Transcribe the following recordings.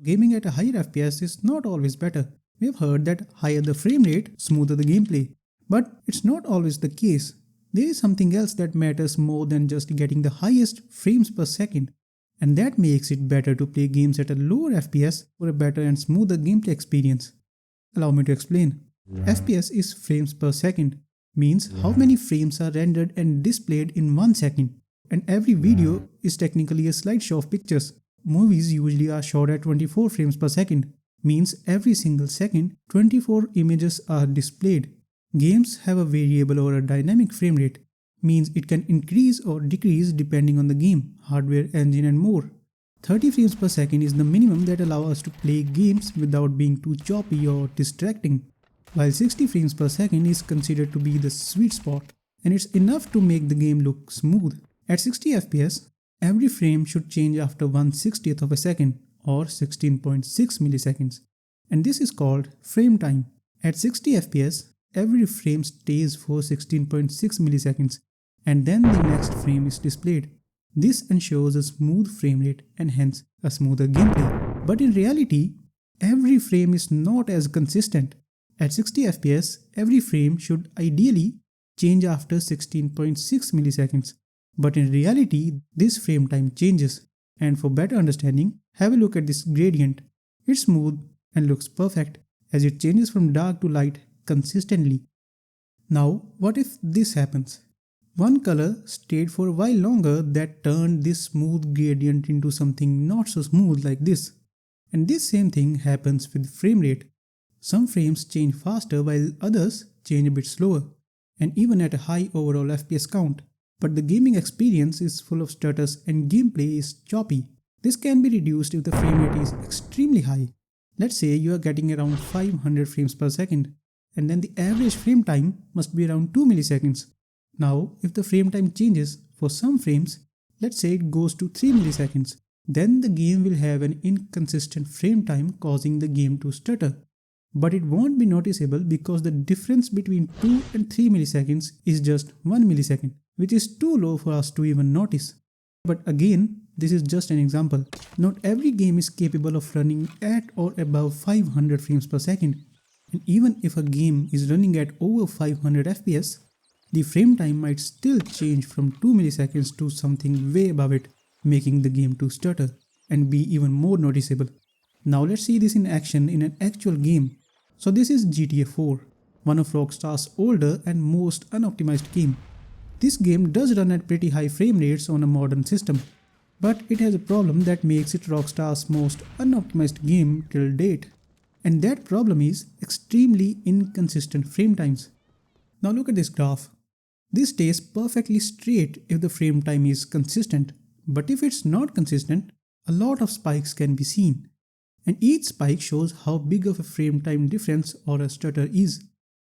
Gaming at a higher FPS is not always better. We have heard that higher the frame rate, smoother the gameplay. But it's not always the case. There is something else that matters more than just getting the highest frames per second. And that makes it better to play games at a lower FPS for a better and smoother gameplay experience. Allow me to explain. FPS is frames per second, means how many frames are rendered and displayed in 1 second. And every video is technically a slideshow of pictures. Movies usually are shot at 24 frames per second, means every single second 24 images are displayed. Games have a variable or a dynamic frame rate, means it can increase or decrease depending on the game, hardware, engine and more. 30 frames per second is the minimum that allows us to play games without being too choppy or distracting, while 60 frames per second is considered to be the sweet spot, and it's enough to make the game look smooth. At 60 FPS, every frame should change after 1/60th of a second or 16.6 milliseconds, and this is called frame time. At 60 FPS, every frame stays for 16.6 milliseconds and then the next frame is displayed. This ensures a smooth frame rate and hence a smoother gameplay. But in reality, every frame is not as consistent. At 60 FPS, every frame should ideally change after 16.6 milliseconds. But in reality, this frame time changes. And for better understanding, have a look at this gradient. It's smooth and looks perfect as it changes from dark to light consistently. Now, what if this happens? One color stayed for a while longer that turned this smooth gradient into something not so smooth like this. And this same thing happens with frame rate. Some frames change faster while others change a bit slower, and even at a high overall FPS count. But the gaming experience is full of stutters and gameplay is choppy. This can be reduced if the frame rate is extremely high. Let's say you are getting around 500 frames per second, and then the average frame time must be around 2 milliseconds. Now, if the frame time changes for some frames, let's say it goes to 3 milliseconds, then the game will have an inconsistent frame time causing the game to stutter. But it won't be noticeable because the difference between 2 and 3 milliseconds is just 1 millisecond, which is too low for us to even notice. But again, this is just an example. Not every game is capable of running at or above 500 frames per second. And even if a game is running at over 500 FPS, the frame time might still change from 2 milliseconds to something way above it, making the game to stutter and be even more noticeable. Now let's see this in action in an actual game. So this is GTA 4, one of Rockstar's older and most unoptimized game. This game does run at pretty high frame rates on a modern system, but it has a problem that makes it Rockstar's most unoptimized game till date. And that problem is extremely inconsistent frame times. Now look at this graph. This stays perfectly straight if the frame time is consistent, but if it's not consistent, a lot of spikes can be seen. And each spike shows how big of a frame time difference or a stutter is.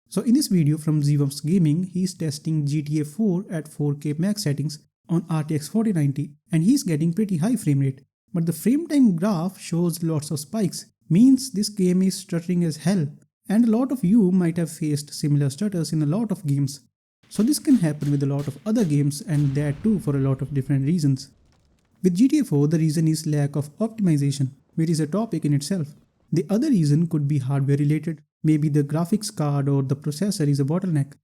So in this video from Zivam's Gaming, he's testing GTA 4 at 4K max settings on RTX 4090 and he's getting pretty high frame rate. But the frame time graph shows lots of spikes, means this game is stuttering as hell. And a lot of you might have faced similar stutters in a lot of games. So this can happen with a lot of other games and that too for a lot of different reasons. With GTA 4, the reason is lack of optimization, which is a topic in itself. The other reason could be hardware related. Maybe the graphics card or the processor is a bottleneck.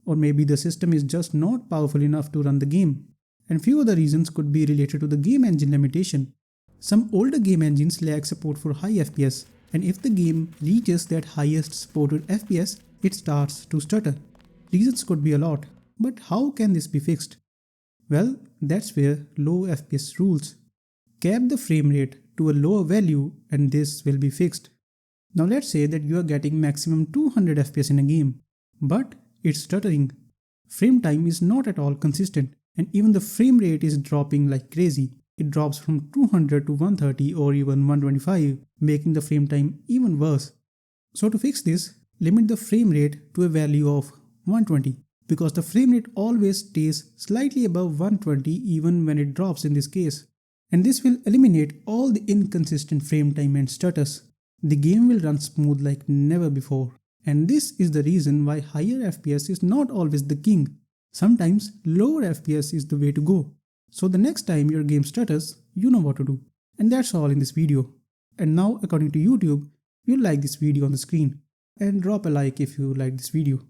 Or maybe the system is just not powerful enough to run the game. And few other reasons could be related to the game engine limitation. Some older game engines lack support for high FPS, and if the game reaches that highest supported FPS, it starts to stutter. Reasons could be a lot, but how can this be fixed? Well, that's where low FPS rules. Cap the frame rate to a lower value and this will be fixed. Now let's say that you are getting maximum 200 FPS in a game, but it's stuttering. Frame time is not at all consistent and even the frame rate is dropping like crazy. It drops from 200 to 130 or even 125, making the frame time even worse. So to fix this, limit the frame rate to a value of 120 because the frame rate always stays slightly above 120 even when it drops in this case. And this will eliminate all the inconsistent frame time and stutters. The game will run smooth like never before. And this is the reason why higher FPS is not always the king. Sometimes lower FPS is the way to go. So the next time your game stutters, you know what to do. And that's all in this video. And now, according to YouTube, you'll like this video on the screen and drop a like if you like this video.